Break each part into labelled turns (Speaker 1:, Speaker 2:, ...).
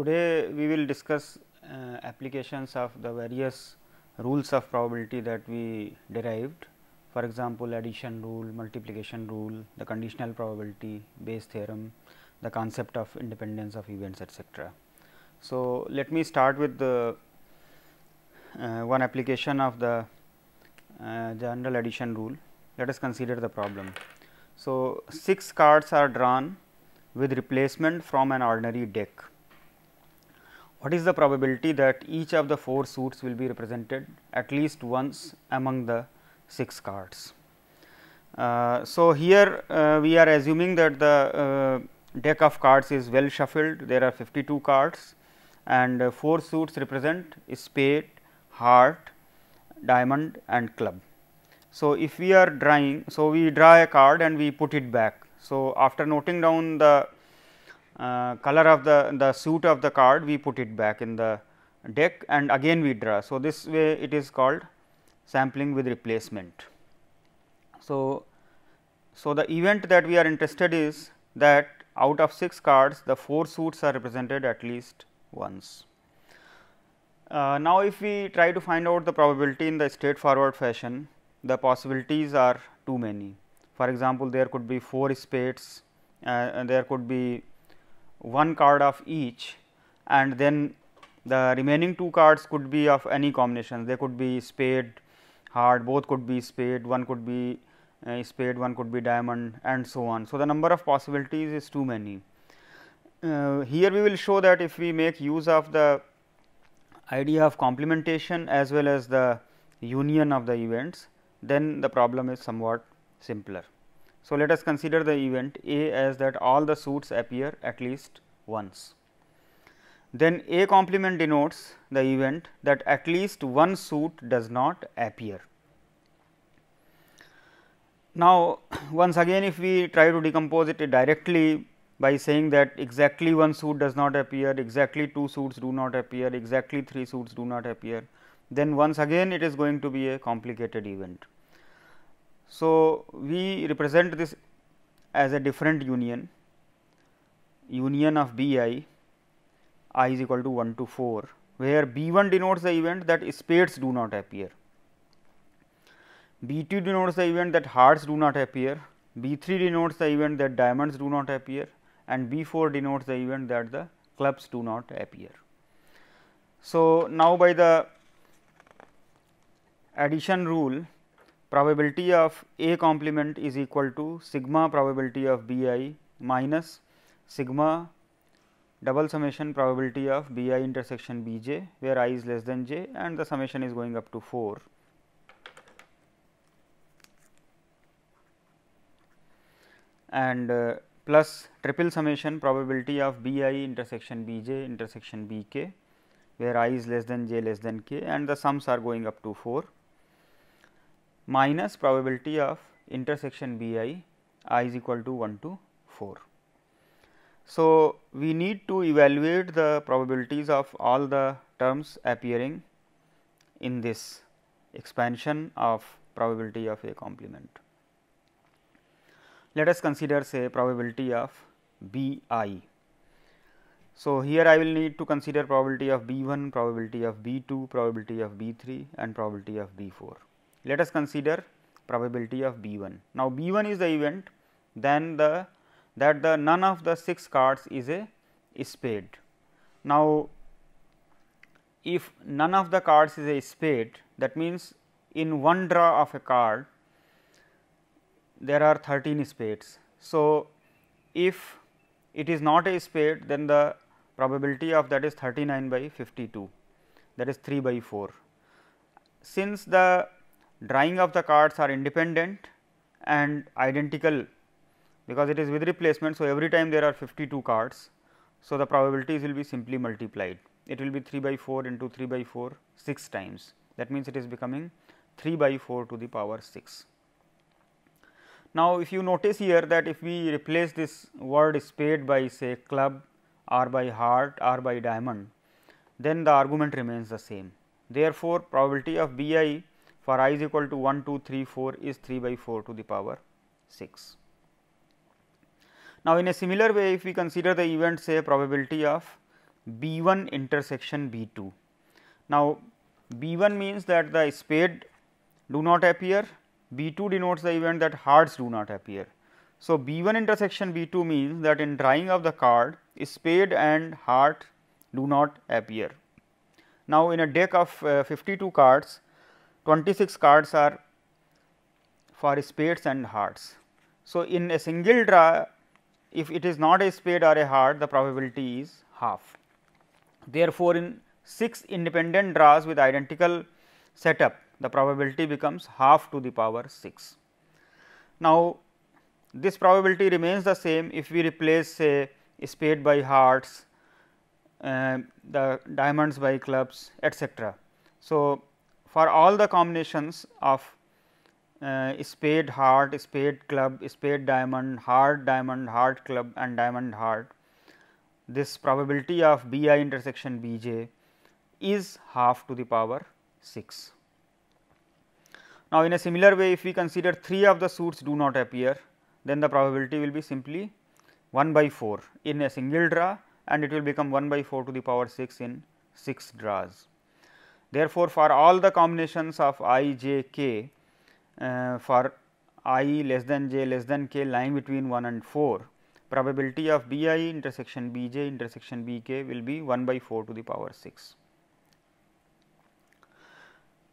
Speaker 1: Today we will discuss applications of the various rules of probability that we derived. For example, addition rule, multiplication rule, the conditional probability, Bayes theorem, the concept of independence of events, etc. So, let me start with the one application of the general addition rule. Let us consider the problem. So, 6 cards are drawn with replacement from an ordinary deck. What is the probability that each of the 4 suits will be represented at least once among the 6 cards? So, here we are assuming that the deck of cards is well shuffled. There are 52 cards and 4 suits represent spade, heart, diamond and club. So, if we are drawing, so we draw a card and we put it back. So, after noting down the color of the suit of the card, we put it back in the deck and again we draw. So, this way it is called sampling with replacement. So, the event that we are interested is that out of 6 cards, the 4 suits are represented at least once. Now, if we try to find out the probability in the straightforward fashion, the possibilities are too many. For example, there could be 4 spades and there could be 1 card of each, and then the remaining 2 cards could be of any combination. They could be spade, heart, both could be spade, one could be spade, one could be diamond and so on. So, the number of possibilities is too many. Here we will show that if we make use of the idea of complementation as well as the union of the events, then the problem is somewhat simpler. So, let us consider the event A as that all the suits appear at least once. Then A complement denotes the event that at least one suit does not appear. Now, once again if we try to decompose it directly by saying that exactly one suit does not appear, exactly 2 suits do not appear, exactly 3 suits do not appear, then once again it is going to be a complicated event. So, we represent this as a different union of B I is equal to 1 to 4, where B 1 denotes the event that spades do not appear, B 2 denotes the event that hearts do not appear, B 3 denotes the event that diamonds do not appear, and B 4 denotes the event that the clubs do not appear. So, now by the addition rule, probability of A complement is equal to sigma probability of B I minus sigma double summation probability of B I intersection B j, where I is less than j and the summation is going up to 4. And plus triple summation probability of B I intersection B j intersection B k, where I is less than j less than k and the sums are going up to 4, minus probability of intersection B I is equal to 1 to 4. So, we need to evaluate the probabilities of all the terms appearing in this expansion of probability of A complement. Let us consider say probability of B I. So, here I will need to consider probability of B 1, probability of B 2, probability of B 3 and probability of B 4. Let us consider probability of B 1. Now, B 1 is the event then the none of the 6 cards is a spade. Now, if none of the cards is a spade, that means in one draw of a card there are 13 spades. So, if it is not a spade, then the probability of that is 39 by 52, that is 3 by 4. Since the drawing of the cards are independent and identical, because it is with replacement. So, every time there are 52 cards. So, the probabilities will be simply multiplied. It will be 3 by 4 into 3 by 4 6 times. That means, it is becoming 3 by 4 to the power 6. Now, if you notice here that if we replace this word spade by say club or by heart or by diamond, then the argument remains the same. Therefore, probability of B I for I is equal to 1, 2, 3, 4 is 3 by 4 to the power 6. Now, in a similar way, if we consider the event say probability of B1 intersection B2. Now, B1 means that the spade do not appear, B2 denotes the event that hearts do not appear. So, B1 intersection B2 means that in drawing of the card, spade and heart do not appear. Now, in a deck of 52 cards, 26 cards are for spades and hearts. So, in a single draw, if it is not a spade or a heart, the probability is half. Therefore, in 6 independent draws with identical setup, the probability becomes half to the power 6. Now, this probability remains the same if we replace say spade by hearts, the diamonds by clubs, etc. So, for all the combinations of spade heart, spade club, spade diamond, heart club and diamond heart, this probability of B I intersection B j is half to the power 6. Now, in a similar way, if we consider 3 of the suits do not appear, then the probability will be simply 1 by 4 in a single draw, and it will become 1 by 4 to the power 6 in 6 draws. Therefore, for all the combinations of I, j, k, for I less than j less than k lying between 1 and 4, probability of B I intersection B j intersection B k will be 1 by 4 to the power 6.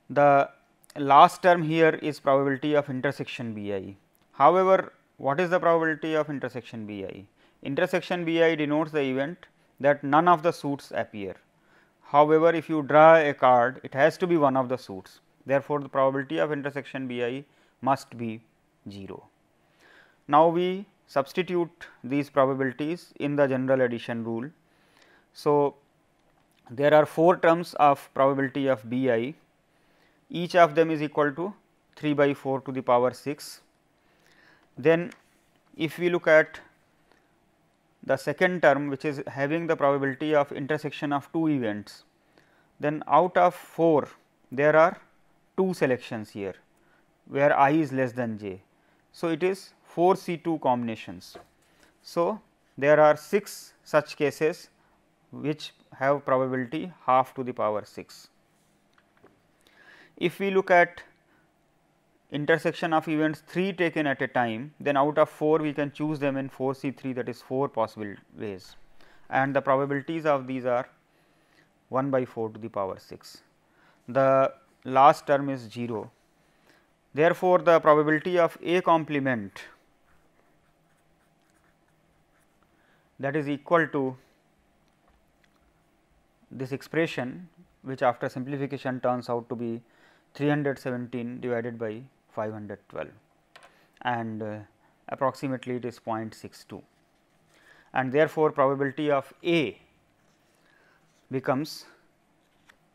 Speaker 1: The last term here is probability of intersection B I. However, what is the probability of intersection B I? Intersection B I denotes the event that none of the suits appear. However, if you draw a card, it has to be one of the suits. Therefore, the probability of intersection B I must be 0. Now, we substitute these probabilities in the general addition rule. So, there are 4 terms of probability of B I, each of them is equal to 3 by 4 to the power 6. Then, if we look at the second term, which is having the probability of intersection of 2 events, then out of 4 there are 2 selections here, where I is less than j. So, it is 4 C2 combinations. So, there are 6 such cases which have probability half to the power 6. If we look at intersection of events 3 taken at a time, then out of 4 we can choose them in 4 C3, that is 4 possible ways, and the probabilities of these are 1 by 4 to the power 6. The last term is 0. Therefore, the probability of A complement, that is equal to this expression, which after simplification turns out to be 317 divided by 512, and approximately it is 0.62, and therefore, probability of A becomes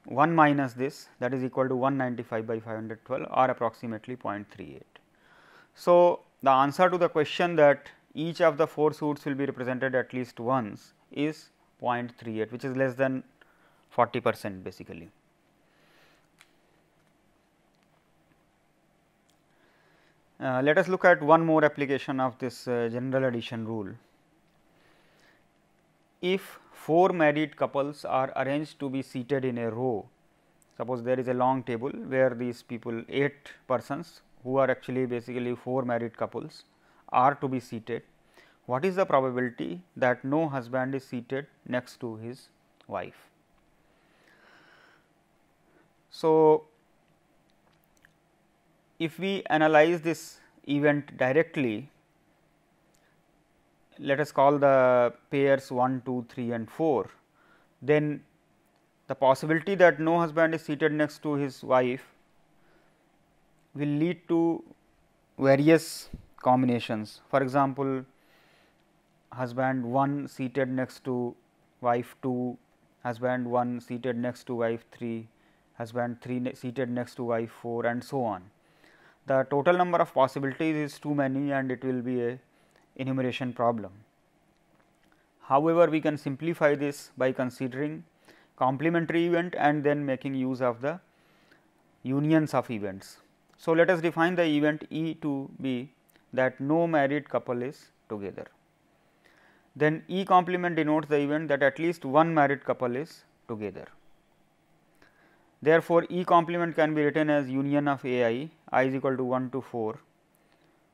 Speaker 1: 1 minus this, that is equal to 195 by 512 or approximately 0.38. So, the answer to the question that each of the 4 suits will be represented at least once is 0.38, which is less than 40% basically. Let us look at one more application of this general addition rule. If 4 married couples are arranged to be seated in a row, suppose there is a long table where these people 8 persons who are actually basically 4 married couples are to be seated, what is the probability that no husband is seated next to his wife? So, if we analyze this event directly, let us call the pairs 1, 2, 3 and 4, then the possibility that no husband is seated next to his wife will lead to various combinations. For example, husband 1 seated next to wife 2, husband 1 seated next to wife 3, husband 3 seated next to wife 4 and so on. The total number of possibilities is too many and it will be a enumeration problem. However, we can simplify this by considering complementary event and then making use of the unions of events. So, let us define the event E to be that no married couple is together. then E complement denotes the event that at least one married couple is together. Therefore, E complement can be written as union of I is equal to 1 to 4,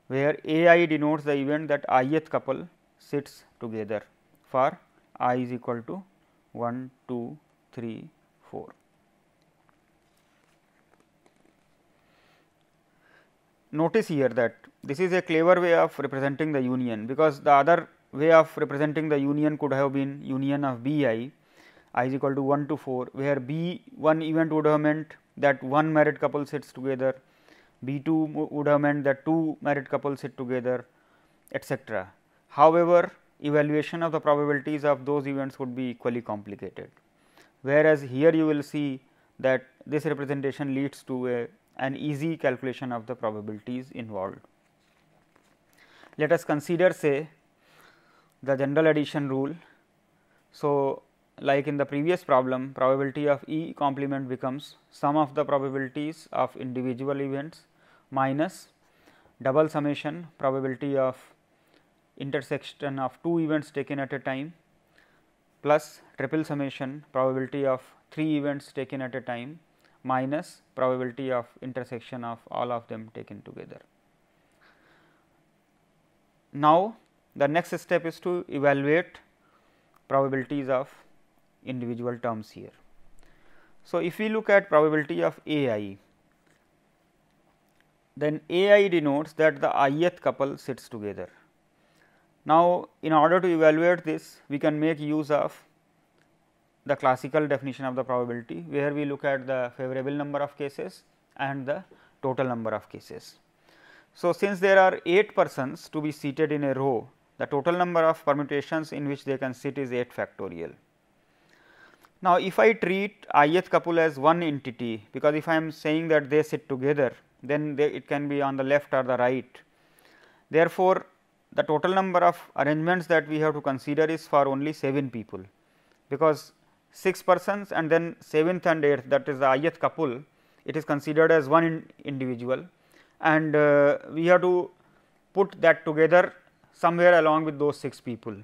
Speaker 1: where I denotes the event that ith couple sits together for I is equal to 1, 2, 3, 4. Notice here that this is a clever way of representing the union, because the other way of representing the union could have been union of B I is equal to 1 to 4, where B 1 event would have meant that one married couple sits together, B 2 would have meant that two married couples sit together, etcetera. However, evaluation of the probabilities of those events would be equally complicated, whereas here you will see that this representation leads to an easy calculation of the probabilities involved. Let us consider, say, the general addition rule. So, like in the previous problem, probability of E complement becomes sum of the probabilities of individual events minus double summation probability of intersection of two events taken at a time plus triple summation probability of three events taken at a time minus probability of intersection of all of them taken together. Now, the next step is to evaluate probabilities of individual terms here. So, if we look at probability of AI, then AI denotes that the ith couple sits together. Now, in order to evaluate this, we can make use of the classical definition of the probability, where we look at the favorable number of cases and the total number of cases. So, since there are 8 persons to be seated in a row, the total number of permutations in which they can sit is 8 factorial. Now, if I treat ith couple as one entity, because if I am saying that they sit together, then it can be on the left or the right. Therefore, the total number of arrangements that we have to consider is for only 7 people, because 6 persons and then 7th and 8th, that is the ith couple, it is considered as one individual, and we have to put that together somewhere along with those 6 people.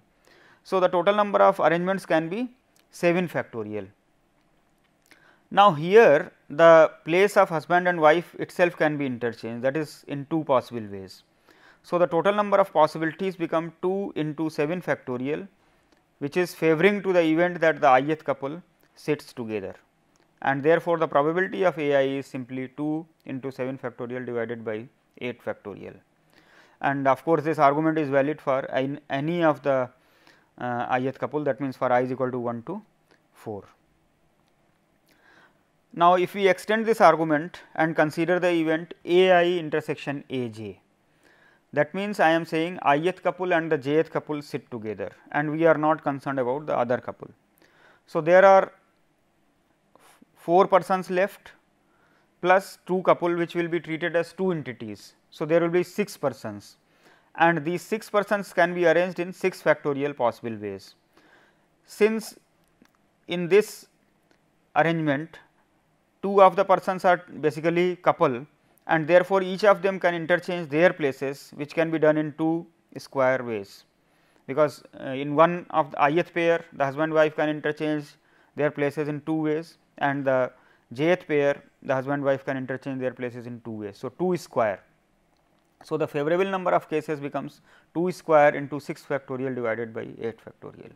Speaker 1: So, the total number of arrangements can be 7 factorial. Now, here the place of husband and wife itself can be interchanged, that is in two possible ways. So, the total number of possibilities become 2 into 7 factorial, which is favoring to the event that the ith couple sits together, and therefore, the probability of AI is simply 2 into 7 factorial divided by 8 factorial. And of course, this argument is valid for any of the ith couple, that means, for I is equal to 1 to 4. Now, if we extend this argument and consider the event AI intersection AJ, that means, I am saying ith couple and the jth couple sit together, and we are not concerned about the other couple. So, there are 4 persons left plus 2 couple, which will be treated as 2 entities. So, there will be 6 persons, and these 6 persons can be arranged in 6 factorial possible ways. Since in this arrangement 2 of the persons are basically couple, and therefore, each of them can interchange their places, which can be done in 2 square ways, because in one of the ith pair the husband wife can interchange their places in 2 ways, and the jth pair the husband wife can interchange their places in 2 ways. So, 2 square. So, the favorable number of cases becomes 2 square into 6 factorial divided by 8 factorial.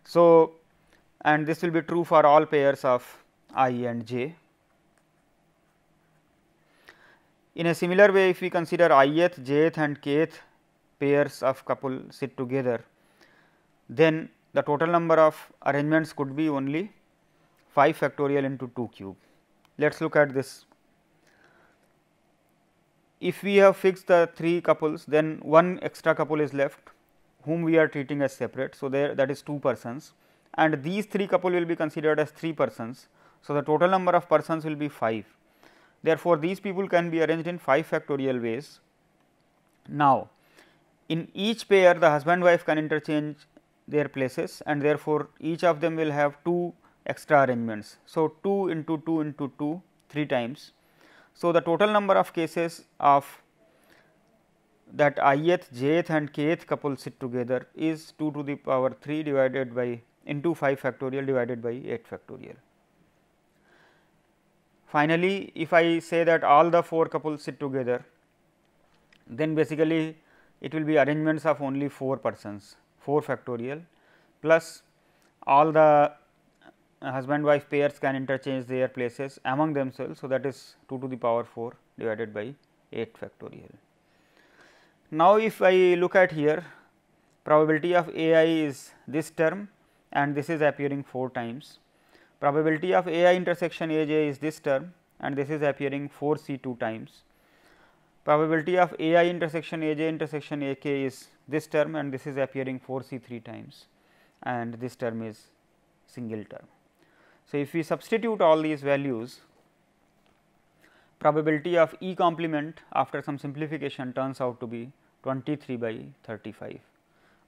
Speaker 1: So, and this will be true for all pairs of I and j. In a similar way, if we consider ith, jth and kth pairs of couple sit together, then the total number of arrangements could be only 5 factorial into 2 cube. Let us look at this. If we have fixed the 3 couples, then one extra couple is left, whom we are treating as separate. So, there that is 2 persons, and these 3 couple will be considered as 3 persons. So, the total number of persons will be 5. Therefore, these people can be arranged in 5 factorial ways. Now, in each pair the husband wife can interchange their places, and therefore, each of them will have 2 extra arrangements. So, 2 into 2 into 2 3 times. So, the total number of cases of that ith, jth and kth couple sit together is 2 to the power 3 divided by into 5 factorial divided by 8 factorial. Finally, if I say that all the 4 couples sit together, then basically it will be arrangements of only 4 persons, 4 factorial plus all the husband wife pairs can interchange their places among themselves. So, that is 2 to the power 4 divided by 8 factorial. Now, if I look at here, probability of A I is this term and this is appearing 4 times. Probability of A I intersection A j is this term and this is appearing 4 C 2 times. Probability of A I intersection A j intersection A k is this term and this is appearing 4 C 3 times and this term is single term. So, if we substitute all these values, probability of E complement after some simplification turns out to be 23 by 35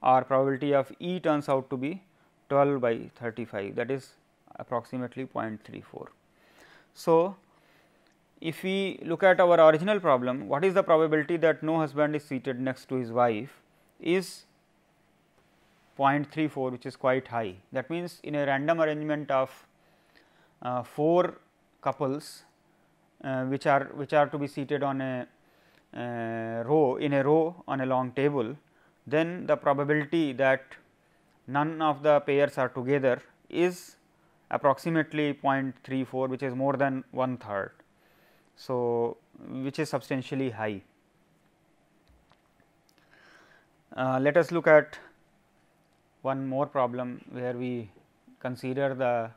Speaker 1: or probability of E turns out to be 12 by 35, that is approximately 0.34. So, if we look at our original problem, what is the probability that no husband is seated next to his wife is 0.34, which is quite high. That means, in a random arrangement of 4 couples which are to be seated on a row on a long table, then the probability that none of the pairs are together is approximately 0.34, which is more than 1/3. So, which is substantially high. Let us look at one more problem where we consider the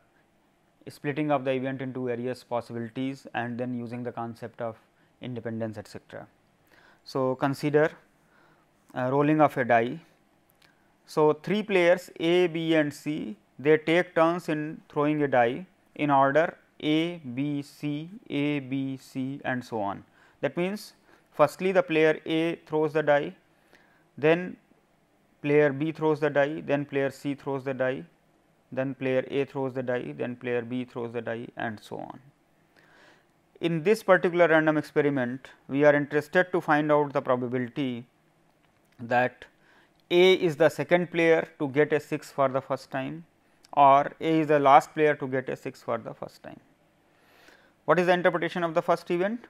Speaker 1: splitting of the event into various possibilities and then using the concept of independence, etc. So, consider rolling of a die. So, 3 players A, B and C, they take turns in throwing a die in order A, B, C, A, B, C and so on. That means, firstly the player A throws the die, then player B throws the die, then player C throws the die, then player A throws the die, then player B throws the die and so on. In this particular random experiment, we are interested to find out the probability that A is the second player to get a 6 for the first time or A is the last player to get a 6 for the first time. What is the interpretation of the first event?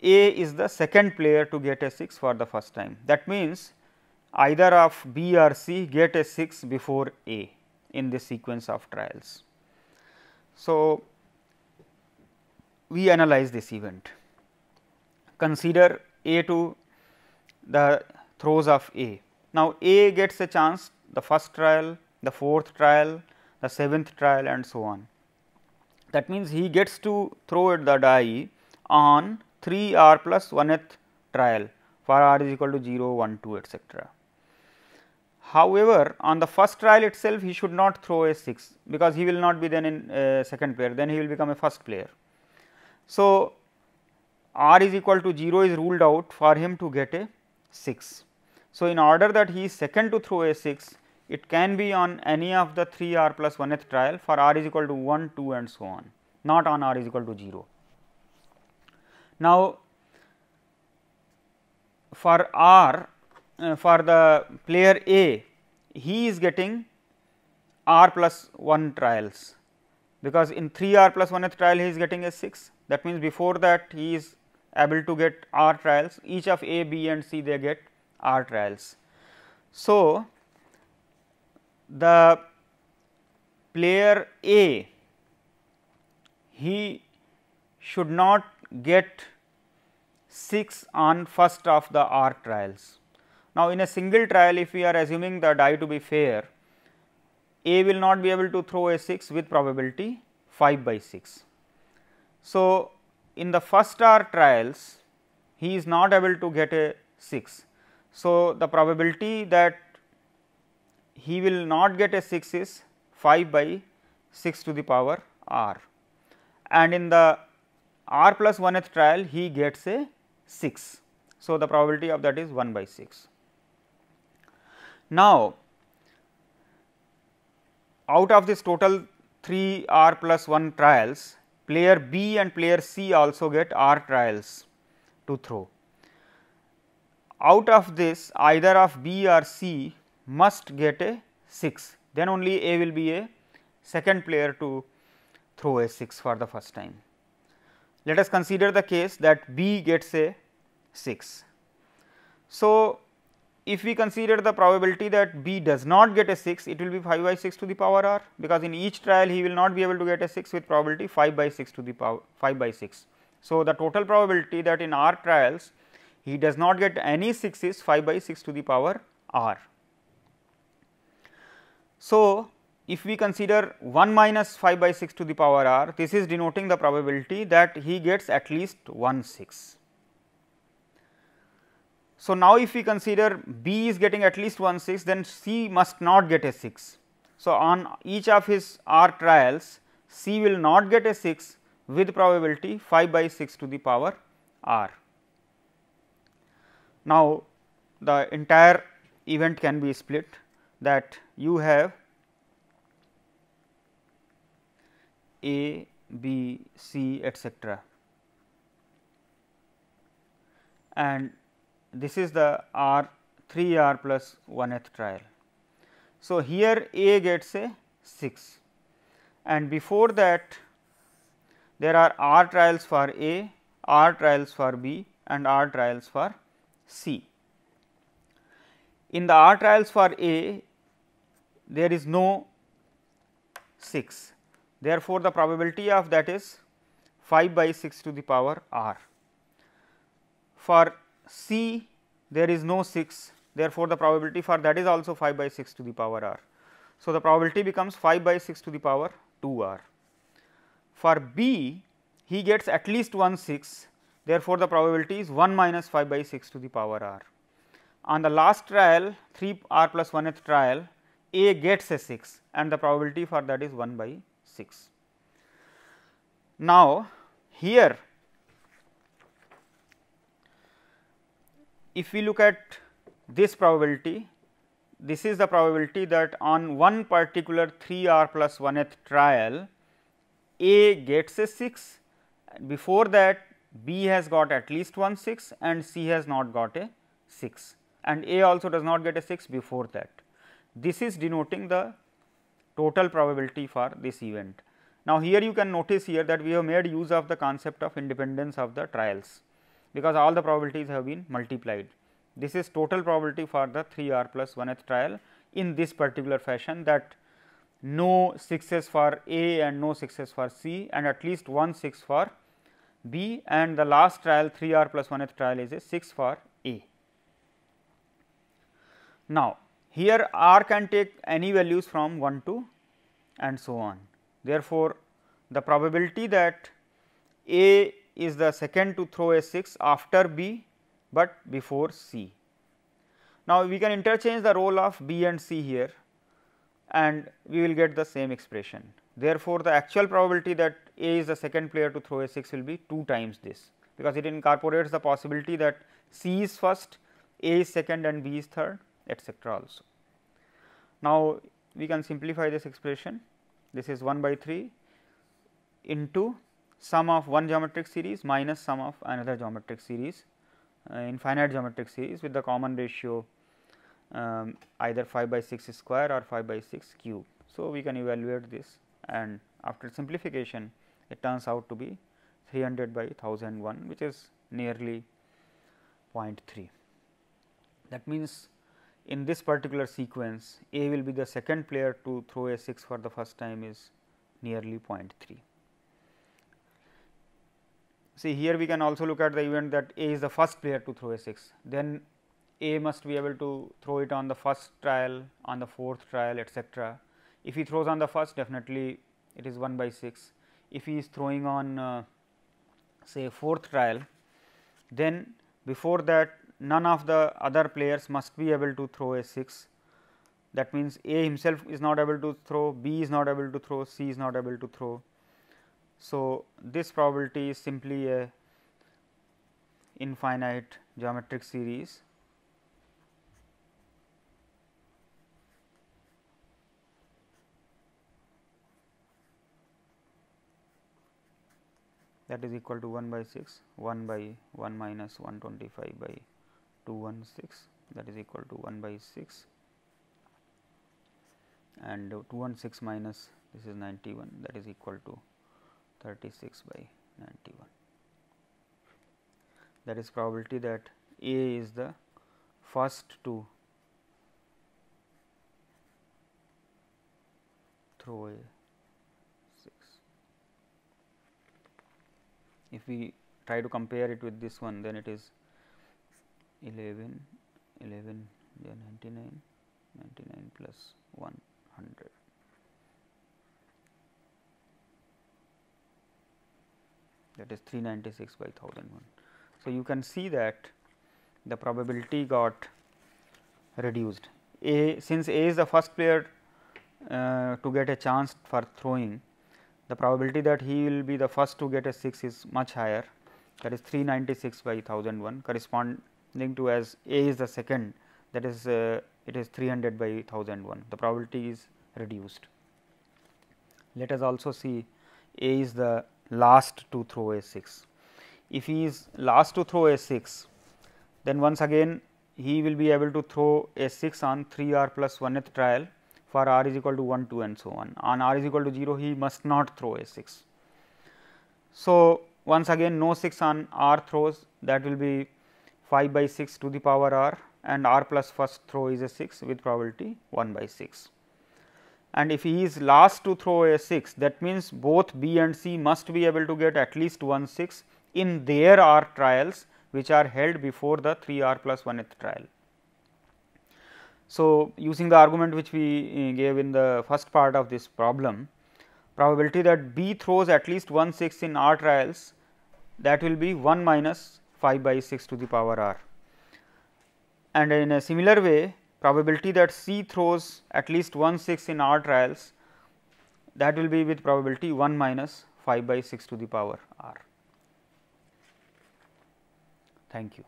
Speaker 1: A is the second player to get a 6 for the first time. That means, either of B or C get a 6 before A in this sequence of trials. So, we analyze this event. Consider A to the throws of A. Now, A gets a chance the first trial, the fourth trial, the seventh trial and so on. That means, he gets to throw the die on 3 r plus 1th trial for r is equal to 0, 1, 2 etc. However, on the first trial itself he should not throw a 6, because he will not be then in second player, then he will become a first player. So, r is equal to 0 is ruled out for him to get a 6. So, in order that he is second to throw a 6, it can be on any of the 3 r plus 1th trial for r is equal to 1, 2 and so on, not on r is equal to 0. Now, for r for the player A, he is getting r plus 1 trials, because in 3 r plus 1th trial he is getting a 6. That means, before that he is able to get r trials, each of A, B and C they get r trials. So, the player A, he should not get 6 on first of the r trials. Now, in a single trial, if we are assuming the die to be fair, A will not be able to throw a 6 with probability 5 by 6. So, in the first r trials, he is not able to get a 6. So, the probability that he will not get a 6 is 5 by 6 to the power r, and in the r plus 1th trial he gets a 6. So, the probability of that is 1 by 6. Now, out of this total 3 r plus 1 trials, player B and player C also get r trials to throw. out of this either of B or C must get a 6, then only A will be a second player to throw a 6 for the first time. Let us consider the case that B gets a 6. So, if we consider the probability that B does not get a 6, it will be 5 by 6 to the power r, because in each trial he will not be able to get a 6 with probability 5 by 6 to the power 5 by 6. So, the total probability that in r trials he does not get any 6 is 5 by 6 to the power r. So, if we consider 1 minus 5 by 6 to the power r, this is denoting the probability that he gets at least 1 6. So, now if we consider B is getting at least 1 6, then C must not get a 6. So, on each of his r trials, C will not get a 6 with probability 5 by 6 to the power r. Now, the entire event can be split, that you have A, B, C, etcetera, and this is the r 3 r plus 1th trial. So, here A gets a 6, and before that there are r trials for A, r trials for B, and r trials for C. In the r trials for A, there is no 6. Therefore, the probability of that is 5 by 6 to the power r. For C, there is no 6. Therefore, the probability for that is also 5 by 6 to the power r. So, the probability becomes 5 by 6 to the power 2 r. For B, he gets at least 1 6. Therefore, the probability is 1 minus 5 by 6 to the power r. On the last trial 3 r plus 1th trial, A gets a 6 and the probability for that is 1 by 6. Now, here if we look at this probability, this is the probability that on one particular 3 r plus 1th trial, A gets a 6, before that B has got at least 1 6 and C has not got a 6, and A also does not get a 6 before that. This is denoting the total probability for this event. Now, here you can notice here that we have made use of the concept of independence of the trials, because all the probabilities have been multiplied. This is total probability for the 3 r plus 1th trial in this particular fashion, that no 6s for A and no 6s for C and at least 1 6 for B, and the last trial 3 r plus 1th trial is a 6 for A. Now, here r can take any values from 1 to and so on. Therefore, the probability that A is the second to throw a 6 after B, but before C. Now, we can interchange the role of B and C here and we will get the same expression. Therefore, the actual probability that A is the second player to throw a 6 will be 2 times this, because it incorporates the possibility that C is first, A is second and B is third, etcetera also. Now, we can simplify this expression. This is 1 by 3 into sum of one geometric series minus sum of another geometric series, infinite geometric series with the common ratio either 5 by 6 square or 5 by 6 cube. So, we can evaluate this, and after simplification it turns out to be 300 by 1001, which is nearly 0.3. That means, in this particular sequence A will be the second player to throw a 6 for the first time is nearly 0.3. See, here we can also look at the event that A is the first player to throw a 6, then A must be able to throw it on the first trial, on the fourth trial, etcetera. If he throws on the first, definitely it is 1 by 6. If he is throwing on say fourth trial, then before that none of the other players must be able to throw a 6. That means, A himself is not able to throw, B is not able to throw, C is not able to throw. So, this probability is simply a infinite geometric series that is equal to 1 by 6, 1 by 1 minus 125 by 216, that is equal to 1 by 6, and 216 minus this is 91, that is equal to 36 by 91. That is probability that A is the first to throw a 6. If we try to compare it with this one, then it is 11, 11, yeah, 99, 99 plus 100. That is 396 by 1001. So, you can see that the probability got reduced. Since A is the first player to get a chance for throwing, the probability that he will be the first to get a 6 is much higher, that is 396 by 1001, corresponding to as A is the second, that is it is 300 by 1001. The probability is reduced. Let us also see A is the last to throw a 6. If he is last to throw a 6, then once again he will be able to throw a 6 on 3 r plus 1th trial for r is equal to 1, 2 and so on. On r is equal to 0, he must not throw a 6. So, once again no 6 on r throws, that will be 5 by 6 to the power r, and r plus first throw is a 6 with probability 1 by 6. And if he is last to throw a 6, that means both B and C must be able to get at least 1 6 in their r trials, which are held before the 3 r plus 1th trial. So, using the argument which we gave in the first part of this problem, probability that B throws at least 1 6 in r trials, that will be 1 minus 5 by 6 to the power r. And in a similar way, probability that C throws at least 1 6 in r trials, that will be with probability 1 minus 5 by 6 to the power r. Thank you.